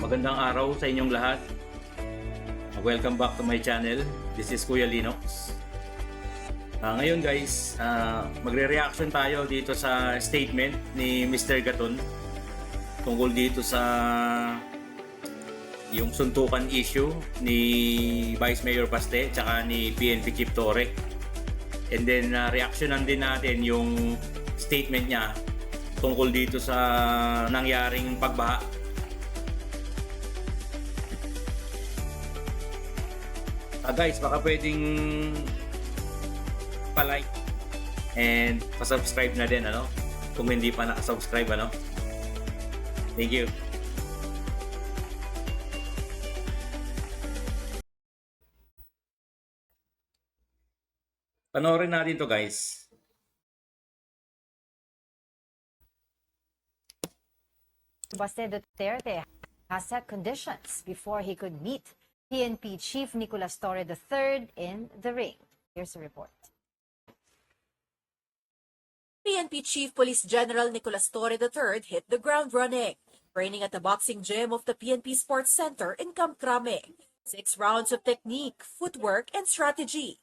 Magandang araw sa inyong lahat. Welcome back to my channel. This is Kuya Linox. Ngayon guys, magre-reaction tayo dito sa statement ni Mr. Gaton tungkol dito sa yung suntukan issue ni Vice Mayor Baste tsaka ni PNP Chief Torre. And then reactionan din natin yung statement niya tungkol dito sa nangyaring pagbaha. Guys, baka pwedeng pa-like and pa-subscribe na din, ano? Kung hindi pa nakasubscribe, ano? Thank you. Panoorin natin to, guys. Baste Duterte has set conditions before he could meet PNP Chief Nicolas Torre III in the ring. Here's the report. PNP Chief Police General Nicolas Torre III hit the ground running, training at the boxing gym of the PNP Sports Center in Camp Crame. 6 rounds of technique, footwork, and strategy.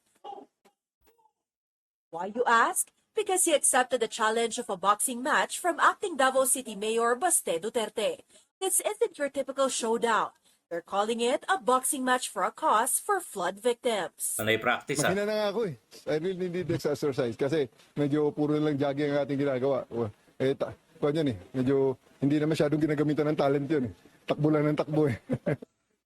Why, you ask? Because he accepted the challenge of a boxing match from acting Davao City Mayor Baste Duterte. This isn't your typical showdown. They're calling it a boxing match for a cause for flood victims. Sanay practice, Mahina na nga ako eh. I really need exercise kasi medyo puro lang jogging ang ating ginagawa. Kung yan eh, medyo hindi na masyadong ginagamitan ng talent yun eh. Takbo lang ng takbo eh.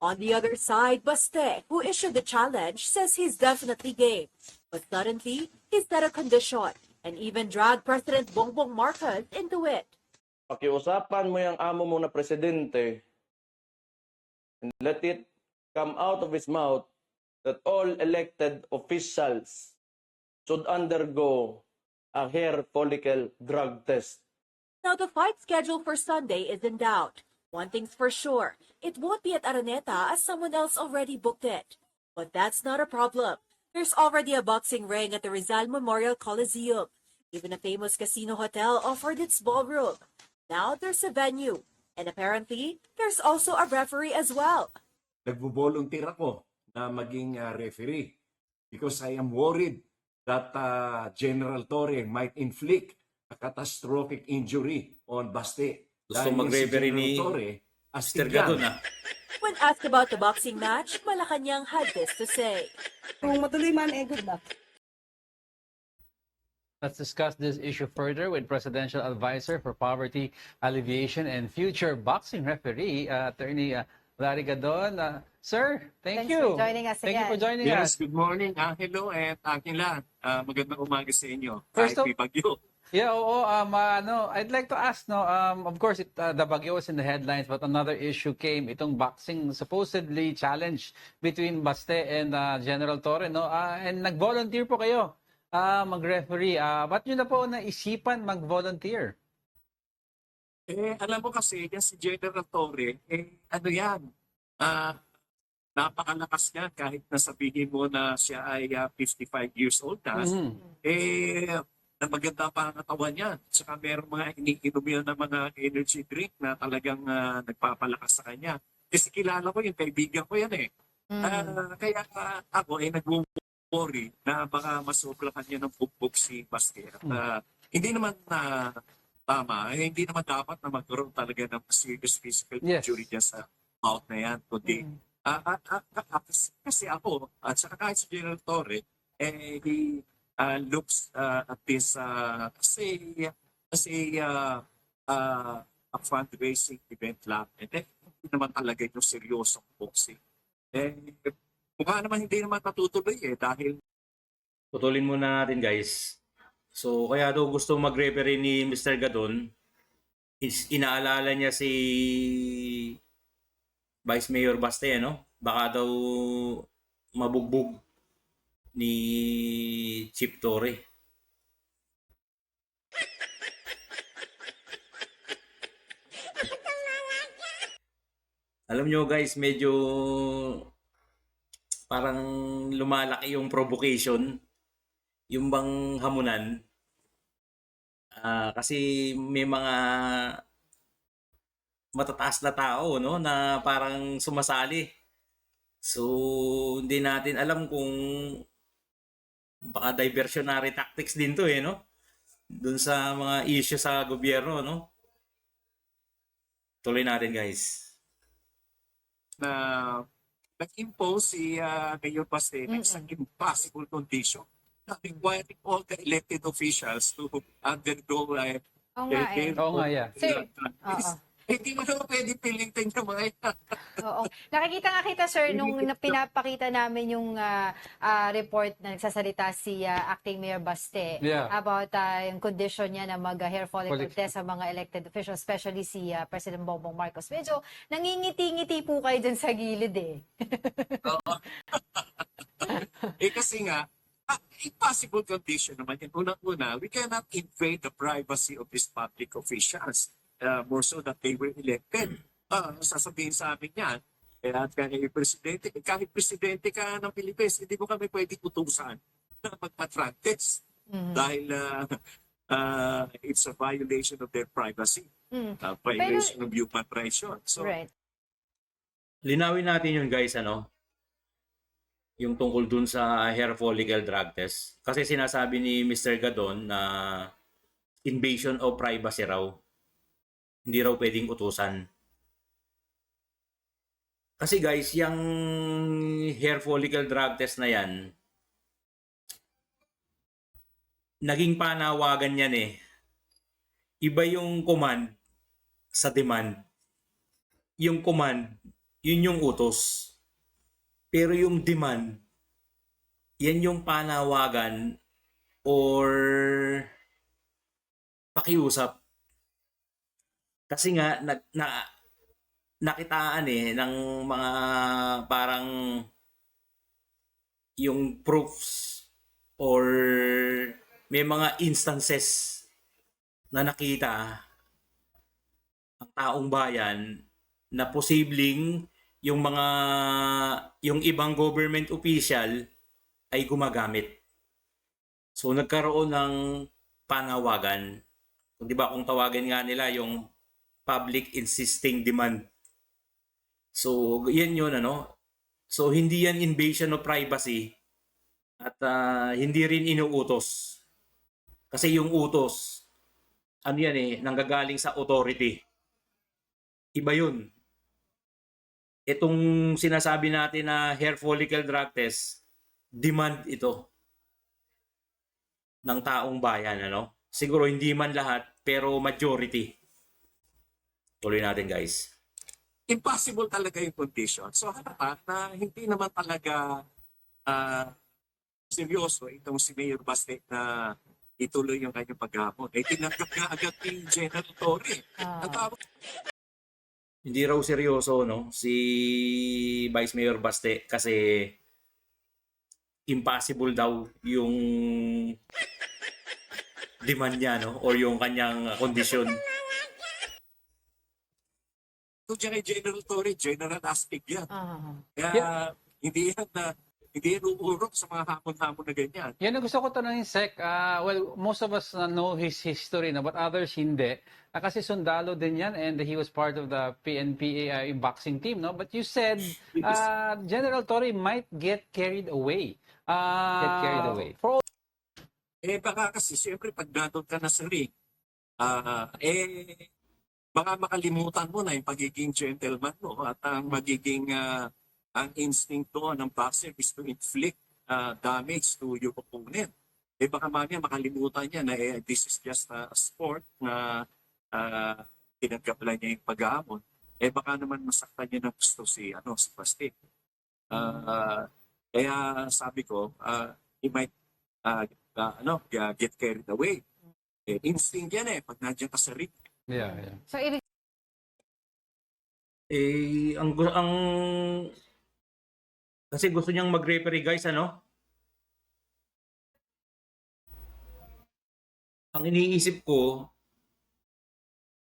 On the other side, Baste, who issued the challenge, says he's definitely game. But suddenly, he set a condition and even dragged President Bongbong Marcos into it. Pakiusapan mo yung amo mo na presidente and let it come out of his mouth that all elected officials should undergo a hair follicle drug test. Now, the fight scheduled for Sunday is in doubt. One thing's for sure, it won't be at Araneta as someone else already booked it. But that's not a problem. There's already a boxing ring at the Rizal Memorial Coliseum. Even a famous casino hotel offered its ballroom. Now there's a venue. And apparently, there's also a referee as well. Nagbo-volunteer ako na maging referee because I am worried that General Torre might inflict a catastrophic injury on Baste. Gusto mag-referee ni Mr. Gaton, ah. When asked about the boxing match, Malacanang had this to say. Kung matuloy man, good luck. Let's discuss this issue further with Presidential Advisor for Poverty Alleviation and future boxing referee, Attorney Larry Gadon. Sir, thank Thanks you. for joining us Thank you again. for joining Yes, us. good morning, Angelo and Angela. Magandang umaga sa inyo. First Kahit may bagyo. Yeah, I'd like to ask, of course, the Baguio was in the headlines, but another issue came, itong boxing supposedly challenge between Baste and General Torre, and nag-volunteer po kayo mag-referee. Ba't nyo na po naisipan mag-volunteer? Alam mo kasi, yan si General Torre, ano yan, napakalakas niya kahit nasabihin mo na siya ay 55 years old na, na maganda pa ang katawan niya. Saka merong mga iniinom yan ng mga energy drink na talagang nagpapalakas sa kanya. Kasi kilala ko yung kaibigan ko yan eh. Kaya ako ay nag-worry na baka masobrahan niya ng bugbog si Baste. Hindi naman tama, hindi naman dapat na magkaroon talaga ng serious physical injury niya sa mouth na yan. Kundi, kasi ako, at saka kahit si General Torre, he looks at this as a fundraising event lang. And then, hindi naman talaga yung seryosong boxing. Mukha naman hindi naman matutuloy dahil Putulin muna natin, guys. So, kaya daw gusto mag-referee ni Mr. Gadon, inaalala niya si Vice Mayor Baste, Baka daw mabugbog ni Chief Torre. Alam nyo guys, medyo parang lumalaki yung provocation, yung bang hamunan. Kasi may mga matataas na tao, no, na parang sumasali. So, hindi natin alam kung baka diversionary tactics din to no? Dun sa mga issue sa gobyerno, no? Tuloy natin, guys. Na nag-impose si Mayor Baste ng isang impossible condition na requiring all the elected officials to undergo Oo nga eh. Oo nga, yeah. Sir, oo. Hindi mo naman pwede pilitin yung mga yan. Oo. Nakikita nga kita, sir, nung pinapakita namin yung report na nagsasalita si Acting Mayor Baste Yeah. about yung condition niya na mag-hair follicle Follicle. test sa mga elected officials, especially si President Bongbong Marcos. Medyo nangingiti-ngiti po kayo dyan sa gilid eh. Kasi nga, impossible condition naman yan. Unang-una, we cannot invade the privacy of these public officials. More so that they were elected. Sasabihin sa amin yan. Kaya kahit presidente ka ng Pilipinas, hindi mo kami pwede utusan na magpa-drug test. Dahil it's a violation of their privacy. Violation of human rights yun. So, Right. Linawin natin yun, guys, ano? Yung tungkol dun sa hair follicle drug test. Kasi sinasabi ni Mr. Gadon na invasion of privacy raw. Hindi raw pwedeng utusan. Kasi guys, yung hair follicle drug test na yan, naging panawagan yan eh. Iba yung command sa demand. Yung command, yun yung utos. Pero yung demand, yan yung panawagan or pakiusap. Kasi nga, nakitaan ng mga parang yung proofs or may mga instances na nakita ang taong bayan na posibleng yung ibang government official ay gumagamit. So nagkaroon ng panawagan. Di ba kung tawagin nga nila yung public insisting demand. So yan yun ano. So hindi yan invasion of privacy at hindi rin inuutos. Kasi yung utos ano yan nanggagaling sa authority. Iba yun. Itong sinasabi natin na hair follicle drug test, demand ito ng taong bayan, ano? Siguro hindi man lahat, pero majority. Tuloy natin, guys. impossible talaga yung condition. So harapan na hindi naman talaga seryoso itong si Mayor Baste na ituloy yung kanyang paghamon. Tinanggap nga agad ni General Torre. Ang tawag Hindi raw seryoso no si Vice Mayor Baste kasi impossible daw yung demand niya no or yung kanyang kondisyon. ito dyan kay General Torre, General Astig yan. Kaya hindi yan uurok sa mga hamon-hamon na ganyan. Yan ang gusto ko tanongin, Sec. Well, most of us know his history, no? But others hindi. Kasi sundalo din yan and he was part of the PNP boxing team. No? But you said General Torre might get carried away. Baka kasi siyempre pag nandun ka na sa ring, baka makalimutan mo na yung pagiging gentleman mo at ang magiging ang instinct doon ng boxer is to inflict damage to your opponent. Baka mamaya makalimutan niya na this is just a sport na tinanggap lang niya yung pag-aamon. Baka naman masaktan niya ng gusto si Baste. Kaya sabi ko, he might get carried away. Instinct yan pag nandiyan ka sa ring. Yeah. So, ibig Ang kasi gusto niyang mag-referee guys ano? Ang iniisip ko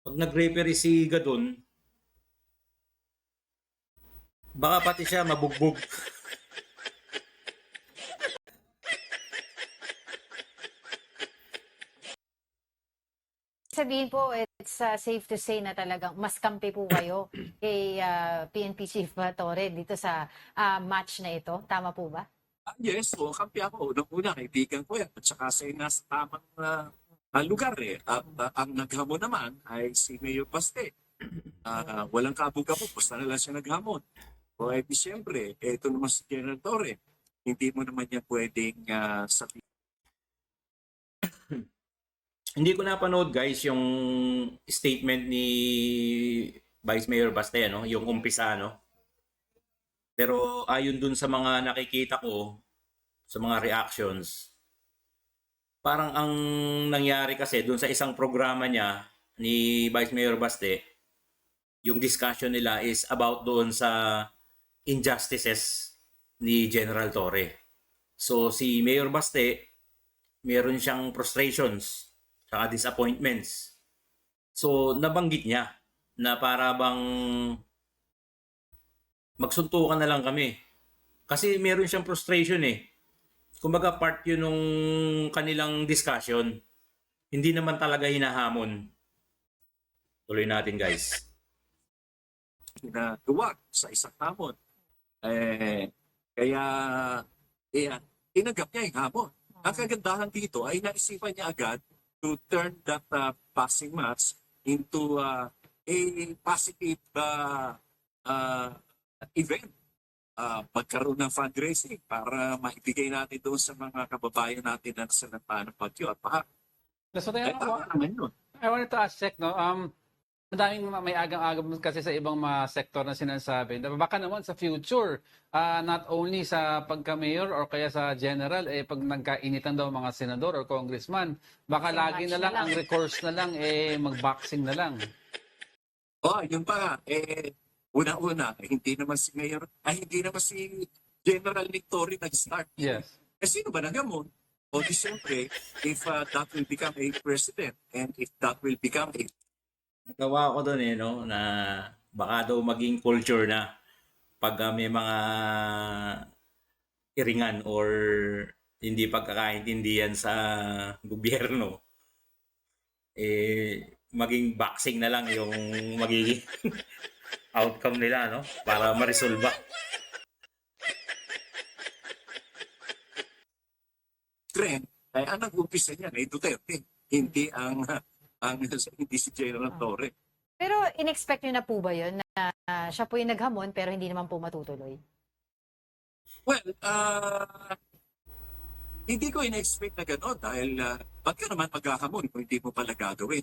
pag nag-referee si Gadon baka pati siya mabugbog. sabihin po, it's safe to say na talagang mas kampi po kayo kay PNP Chief Torre dito sa match na ito. Tama po ba? Yes, so kampi ako. Unang-una, kaibigan ko yan. At saka siya nasa tamang lugar eh. At ang naghamon naman ay si Mayor Baste. Walang kabog-kabog, basta na lang siya naghamon. O eh, di siyempre, ito naman si General Torre. Hindi mo naman niya pwedeng sabihin. Hindi ko napanood guys yung statement ni Vice Mayor Baste, no? Yung umpisa, no? Pero ayon dun sa mga nakikita ko, sa mga reactions, parang ang nangyari kasi dun sa isang programa niya ni Vice Mayor Baste, yung discussion nila is about doon sa injustices ni General Torre. So si Mayor Baste, meron siyang frustrations saka disappointments. So nabanggit niya na para bang magsuntukan na lang kami. Kasi meron siyang frustration eh. Kumbaga part yun nung kanilang discussion. Hindi naman talaga hinahamon. Tuloy natin guys. Na duwag sa isang hamon. Kaya tinanggap niya yung hamon. Ang kagandahan dito ay naisipan niya agad to turn that passing match into a positive event. Pagkaroon ng fundraising para maibigay natin doon sa mga kababayan natin na nasa ng bagyo at paha. So, Tama naman yun. I wanted to ask, Sec, no? Madaming may agang-agam kasi sa ibang mga sektor na sinasabi. Baka naman sa future, not only sa pagka-mayor or kaya sa general, pag nagkainitan daw mga senador or congressman, baka So lagi much na lang, na lang. ang recourse na lang, mag-boxing na lang. Yun pa, una-una, hindi naman si General Victory nag-start. Yes. Sino ba nagamon? O di siyempre, if that will become a president and if that will become a Natawa ko doon no, na baka daw maging culture na pag may mga iringan or hindi pagkakaintindihan sa gobyerno, maging boxing na lang yung magiging outcome nila, no? Para ma-resolve. trend, ay ang nag-umpisa niyan ay Duterte. Hindi hindi si General Torre. Pero in-expect nyo na po ba yun na siya po yung naghamon pero hindi naman po matutuloy? Well, hindi ko in-expect na gano'n dahil ba't ka naman maghahamon kung hindi mo pala gagawin?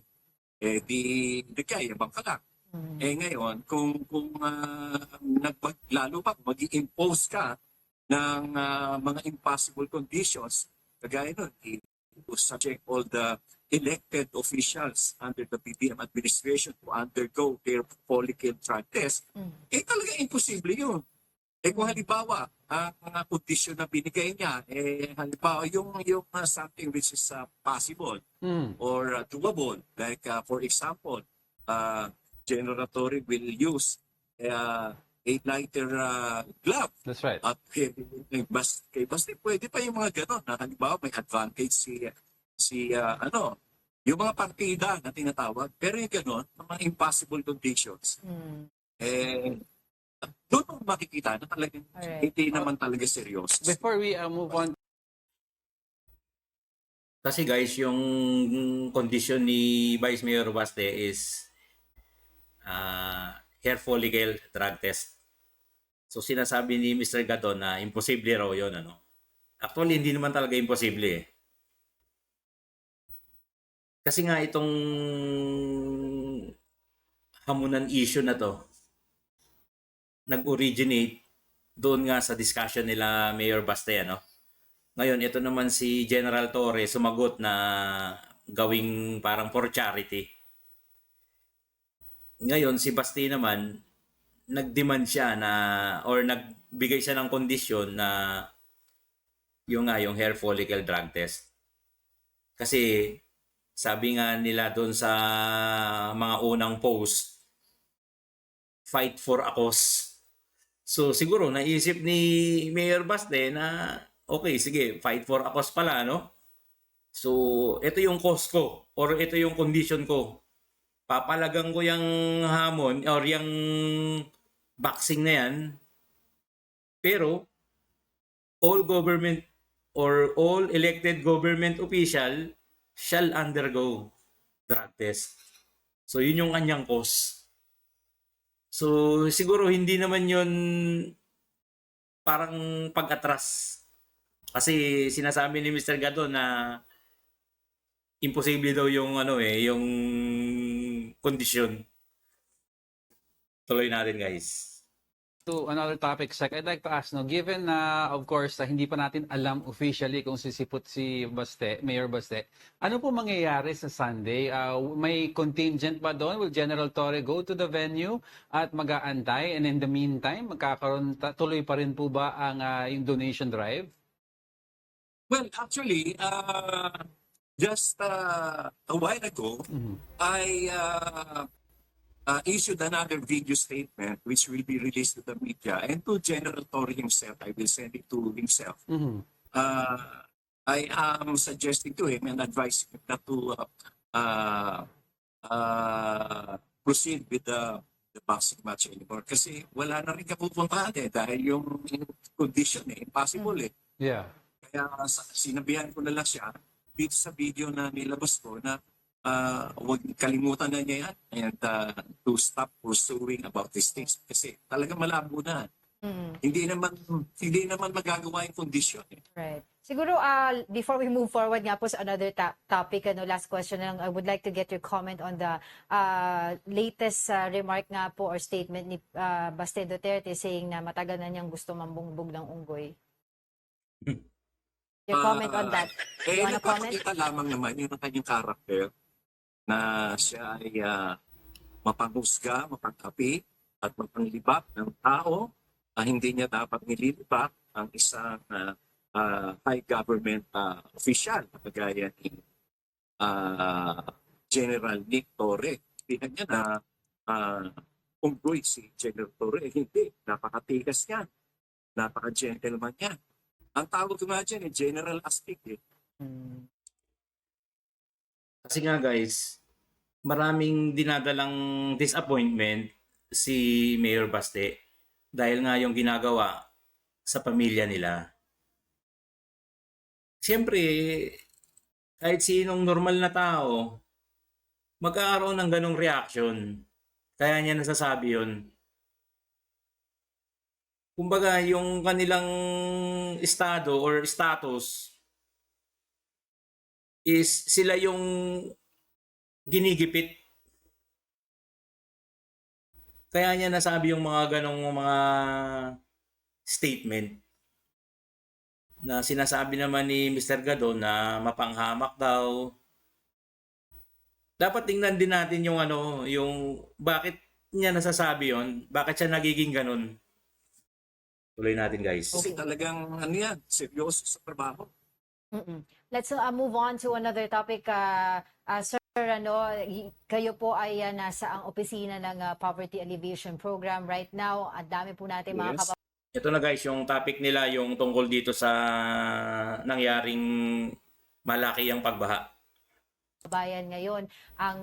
Di nagkayabang ka lang. Ngayon, kung lalo pa kung mag-i-impose ka ng mga impossible conditions, kagaya nun, subject all the elected officials under the BBM administration to undergo their follicle drug test, talaga imposible yun. Kung halimbawa, ang mga kondisyon na binigay niya, halimbawa yung something which is possible or doable, like for example, General Torre will use a lighter glove. That's right. At kay Baste, pwede pa yung mga gano'n. Na halimbawa, may advantage yung mga partida na tinatawag. Pero yung gano'n, mga impossible conditions. Doon mo makikita na talagang Alright. hindi naman talaga seryoso. Before we move on, Kasi guys, yung condition ni Vice Mayor Baste is hair follicle drug test. So sinasabi ni Mr. Gadon na imposible raw yun. Ano? Actually, hindi naman talaga imposible eh. Kasi nga itong hamunan issue na to, nag-originate doon nga sa discussion nila Mayor Baste. Ano? Ngayon, ito naman si General Torre sumagot na gawing parang for charity. Ngayon, si Baste naman, nag-demand siya na, or nagbigay siya ng kondisyon na yung hair follicle drug test. Kasi, sabi nga nila doon sa mga unang post, fight for a cause. So, siguro, naisip ni Mayor Baste na, okay, sige, fight for a cause pala, no? So, ito yung cause ko, or ito yung condition ko papalagang ko yung hamon or yung boxing na yan, pero all government or all elected government official shall undergo drug test. So yun yung kanyang cause. So siguro hindi naman yun parang pag-atras. Kasi sinasabi ni Mr. Gado na imposible daw yung yung kondisyon. Tuloy natin, guys. To another topic, Sec, I'd like to ask, no, given na, of course, hindi pa natin alam officially kung sisipot si Baste, Mayor Baste, ano po mangyayari sa Sunday? May contingent ba doon? Will General Torre go to the venue at mag-aantay? And in the meantime, tuloy pa rin po ba ang yung donation drive? Well, actually, just a while ago, I issued another video statement which will be released to the media and to General Torre himself. I will send it to himself. I am suggesting to him and advising him not to proceed with the boxing match anymore. Kasi wala na rin kapupuntahan dahil yung condition impossible Yeah. Kaya sinabihan ko na lang siya dito sa video na nilabas ko na huwag kalimutan na niya yan and to stop pursuing about these things kasi talaga malabo na. Hindi naman magagawa yung condition. Right. Siguro before we move forward nga po sa another topic, last question lang, I would like to get your comment on the latest remark nga po or statement ni Baste Duterte saying na matagal na niyang gusto mambungbog ng unggoy. Your comment on that? You wanna comment? Nagpapakita lamang naman yun ang kanyang character na siya ay mapanghusga, mapag-api at mapanglibak ng tao. Hindi niya dapat nililibak ang isang high government official kagaya ni General Nick Torre. Tingnan niya na unggoy si General Torre. Hindi, napakatigas niya. Napaka-gentleman niya. Ang tawag ko nga dyan, General Astig. Kasi nga guys, maraming dinadalang disappointment si Mayor Baste dahil nga yung ginagawa sa pamilya nila. Siyempre, kahit sinong normal na tao, magkakaroon ng ganong reaction. Kaya niya nasasabi yun. Kumbaga, yung kanilang estado or status is sila yung ginigipit. Kaya niya nasabi yung mga ganong mga statement na sinasabi naman ni Mr. Gado na mapanghamak daw. Dapat tingnan din natin yung yung bakit niya nasasabi yon, bakit siya nagiging ganun. Tuloy natin, guys. Kasi talagang seryoso sa trabaho. Let's move on to another topic. Sir, kayo po ay nasa ang opisina ng Poverty Alleviation Program right now. At dami po natin mga Yes. Ito na guys, yung topic nila yung tungkol dito sa nangyaring malaki ang pagbaha. kabayan ngayon ang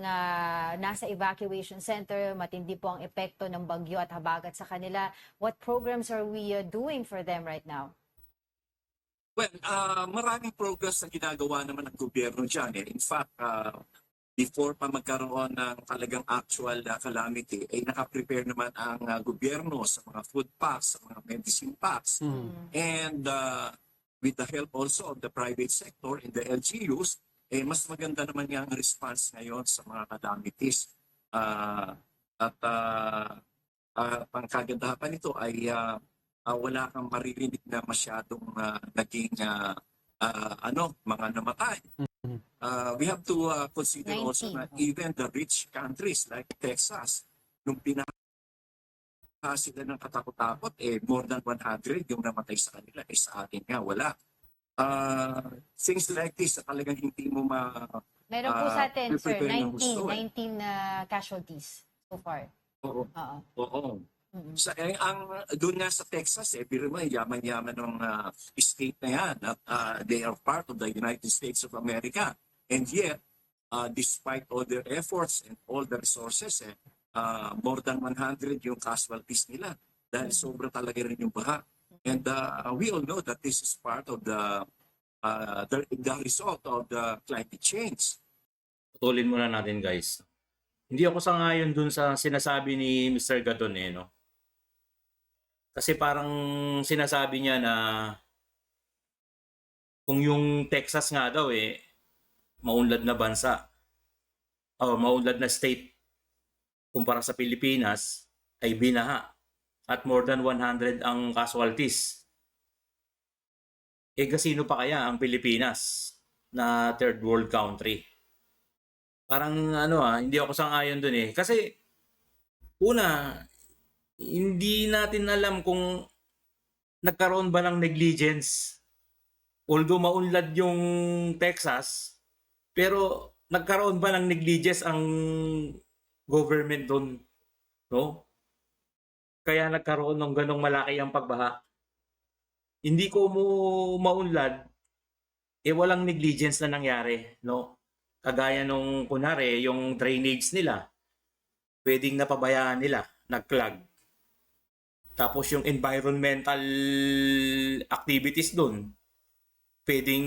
nasa evacuation center. Matindi po ang epekto ng bagyo at habagat sa kanila. What programs are we doing for them right now? Well, maraming progress na ginagawa naman ng gobyerno dyan. In fact, before pa magkaroon ng talagang actual calamity, ay nakaprepare naman ang gobyerno sa mga food packs, sa mga medicine packs. And with the help also of the private sector and the LGUs, mas maganda naman yung response ngayon sa mga calamities. Ang kagandahan pa nito ay wala kang maririnig na masyadong naging mga namatay. We have to consider 19. also na even the rich countries like Texas, nung sila ng katakot-takot, more than 100 yung namatay sa kanila. Sa atin nga, wala. Things like this, talagang hindi mo Meron po sa atin, sir, prepare ng gusto, 19 casualties so far. Oo. Oo. Oo. Doon nga sa Texas, biro mo, yaman-yaman ng state na yan at they are part of the United States of America. And yet, despite all their efforts and all the resources, more than 100 yung casualties nila dahil sobra talaga rin yung baha. And we all know that this is part of the result of the climate change. Putulin muna natin guys. Hindi ako sangayon dun sa sinasabi ni Mr. Gadon no? Kasi parang sinasabi niya na kung yung Texas nga daw maunlad na bansa o maunlad na state kumpara sa Pilipinas ay binaha at more than 100 ang casualties. Kasino pa kaya ang Pilipinas na third world country? Parang hindi ako sang-ayon dun Kasi una, hindi natin alam kung nagkaroon ba ng negligence. Although maunlad yung Texas, pero nagkaroon ba ng negligence ang government doon, no? Kaya nagkaroon ng ganong malaki ang pagbaha. Hindi ko mo maunlad, walang negligence na nangyari, no? Kagaya nung kunwari, yung drainage nila, pwedeng napabayaan nila, nag-clog. Tapos yung environmental activities doon, pwedeng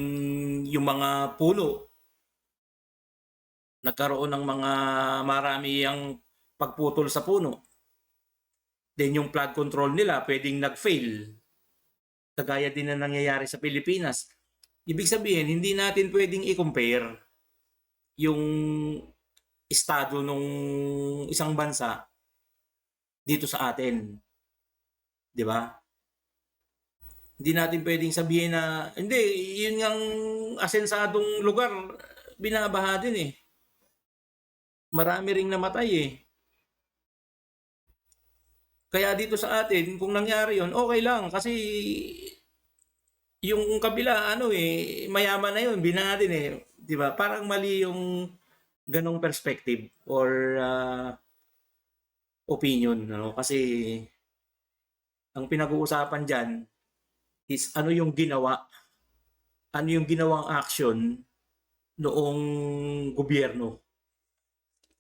yung mga puno, nagkaroon ng mga marami ang pagputol sa puno. Then yung flood control nila, pwedeng nag-fail. Kagaya din na nangyayari sa Pilipinas. Ibig sabihin, hindi natin pwedeng i-compare yung estado nung isang bansa dito sa atin. 'Di ba? Hindi natin pwedeng sabihin na hindi, yun ang asensadong lugar binabaha din Marami ring namatay Kaya dito sa atin, kung nangyari yun, okay lang kasi yung kabila mayaman na yun, binaha din 'di ba? Parang mali yung ganong perspective or opinion, Kasi ang pinag-uusapan diyan is ano yung ginawang action noong gobyerno.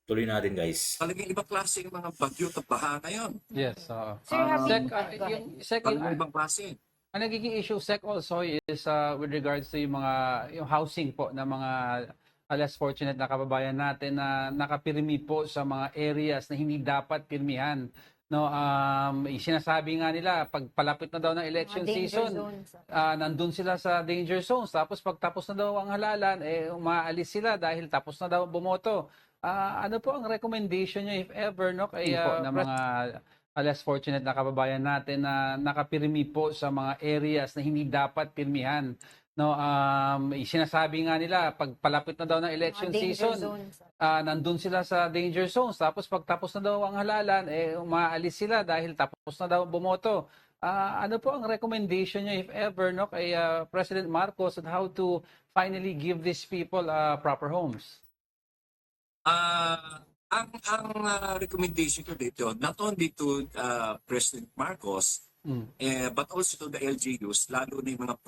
Tuloy natin, guys. Talagang ibang klase yung mga bagyo at baha ngayon. Yes. Sir, happy. Sec, Go ahead. yung Sec, Talagang ibang klase. ang nagiging issue Sec also is with regards to yung housing po ng mga less fortunate na kababayan natin na nakapirmi po sa mga areas na hindi dapat pirmihan. No, sinasabi nga nila pag palapit na daw ng election Mga danger season, zones. nandun sila sa danger zones. Tapos pag tapos na daw ang halalan, umaalis sila dahil tapos na daw bumoto. Ano po ang recommendation niyo if ever kay po ng mga less fortunate na kababayan natin na nakapirmi po sa mga areas na hindi dapat pirmihan? No, sinasabi nga nila pag palapit na daw ng election Mga danger season, zones. nandun sila sa danger zones. Tapos pag tapos na daw ang halalan, umaalis sila dahil tapos na daw bumoto. Ano po ang recommendation niyo if ever kay President Marcos on how to finally give these people proper homes? Ang recommendation ko dito, not only to President Marcos, but also to the LGUs, lalo na yung mga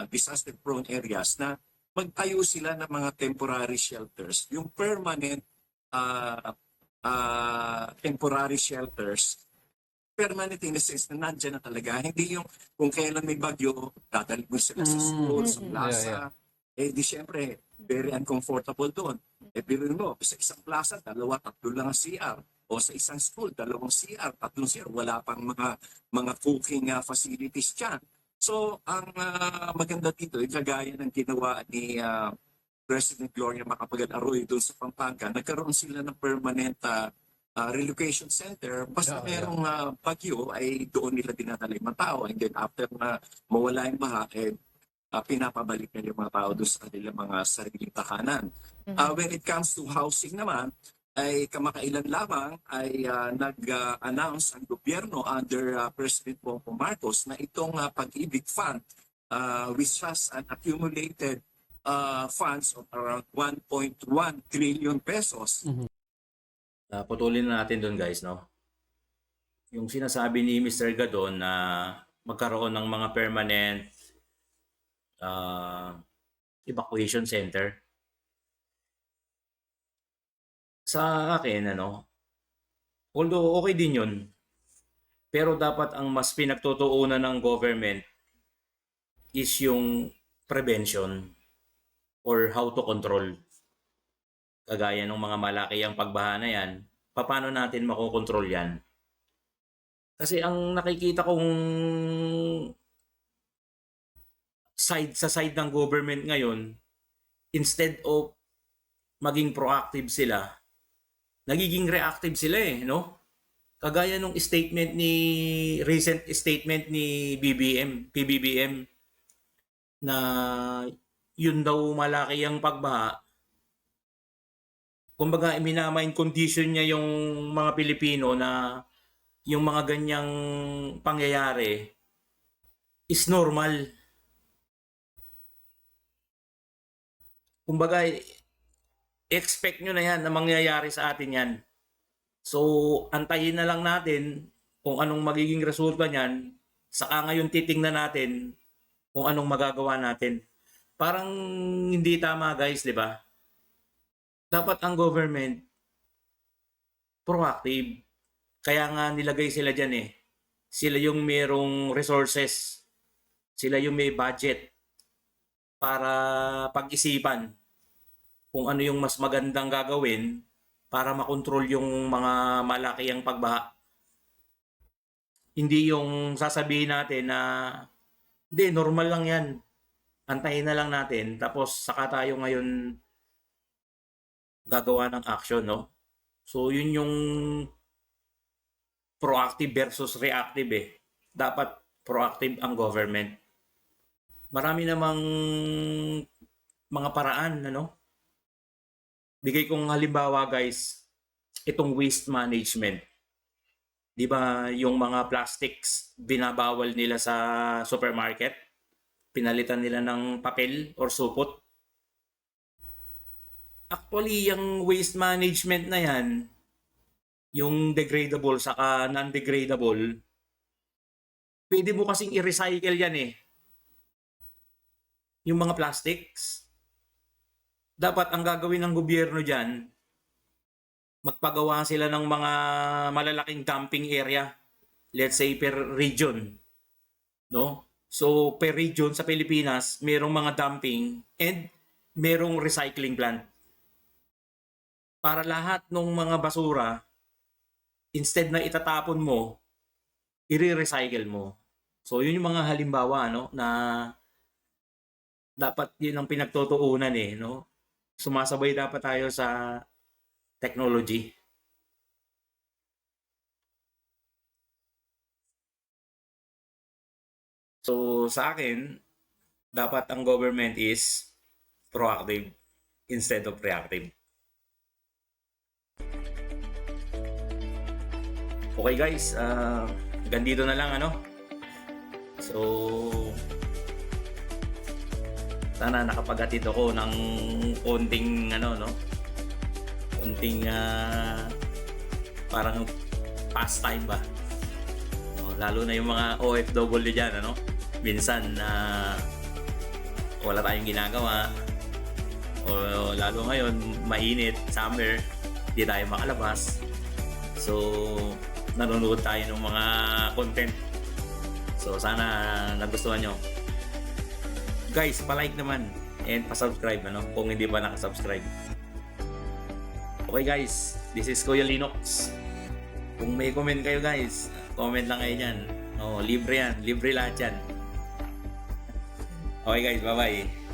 disaster-prone areas na magtayo sila ng mga temporary shelters. Yung permanent temporary shelters, permanent in the sense na nandyan na talaga. Hindi yung kung kailan may bagyo, dadalhin mo sila sa school, sa plaza. Di syempre, very uncomfortable doon. Pero mo, sa isang plaza, 2, 3 lang ang CR. O sa isang school, 2 CR, 3 CR. Wala pang mga cooking facilities dyan. So, ang maganda dito, kagaya ng ginawa ni President Gloria Macapagal Arroyo doon sa Pampanga, nagkaroon sila ng permanent relocation center. Basta merong bagyo, ay doon nila dinadala yung mga tao. And then after na mawala yung baha, pinapabalik na yung mga tao doon sa kanilang mga sariling tahanan. When it comes to housing naman, ay kamakailan lamang ay nag-announce ang gobyerno under President Bongbong Marcos na itong Pag-ibig Fund, which has an accumulated funds of around 1.1 trillion pesos. Putulin na natin doon, guys, Yung sinasabi ni Mr. Gadon na magkaroon ng mga permanent evacuation center. sa akin, although okay din yun, pero dapat ang mas pinagtutuunan ng government is yung prevention or how to control. Kagaya ng mga malaki ang pagbaha na yan, paano natin makokontrol yan? Kasi ang nakikita kong sa side ng government ngayon, instead of maging proactive sila, nagiging reactive sila no? Kagaya nung recent statement ni PBBM na yun daw malaki ang pagbaha. Kumbaga, minamain condition niya yung mga Pilipino na yung mga ganyang pangyayari is normal. Kumbaga, expect nyo na yan na mangyayari sa atin yan. So, antayin na lang natin kung anong magiging resulta niyan. Saka ngayon titingnan natin kung anong magagawa natin. Parang hindi tama guys, di ba? Dapat ang government proactive. Kaya nga nilagay sila dyan Sila yung merong resources. Sila yung may budget para pag-isipan kung ano yung mas magandang gagawin para makontrol yung mga malakihang pagbaha. Hindi yung sasabihin natin na hindi, normal lang yan. Antayin na lang natin. Tapos saka tayo ngayon gagawa ng action, no? So, yun yung proactive versus reactive Dapat proactive ang government. Marami namang mga paraan, Bigay kong halimbawa, guys, itong waste management. Di ba yung mga plastics binabawal nila sa supermarket? Pinalitan nila ng papel or supot. Actually, yung waste management na yan, yung degradable saka non-degradable, pwede mo kasing i-recycle yan Yung mga plastics. Dapat ang gagawin ng gobyerno dyan, magpagawa sila ng mga malalaking dumping area. Let's say per region. No? So per region sa Pilipinas, merong mga dumping and merong recycling plant. Para lahat ng mga basura, instead na itatapon mo, i-recycle mo. So yun yung mga halimbawa na dapat yun ang pinagtutuunan Sumasabay dapat tayo sa technology. So sa akin, dapat ang government is proactive instead of reactive. Okay guys, ganito na lang So sana nakapaghatid ako ng konting konting parang pastime ba. Lalo na yung mga OFW diyan minsan wala tayong ginagawa o lalo ngayon mainit, summer, di tayo makalabas. So nanonood tayo ng mga content. So sana nagustuhan nyo. Guys, pa-like naman and pa-subscribe kung hindi pa nakasubscribe. Okay guys, this is Kuya Linox. Kung may comment kayo guys, comment lang kayo dyan. Libre yan, libre lahat yan. Okay guys, bye-bye.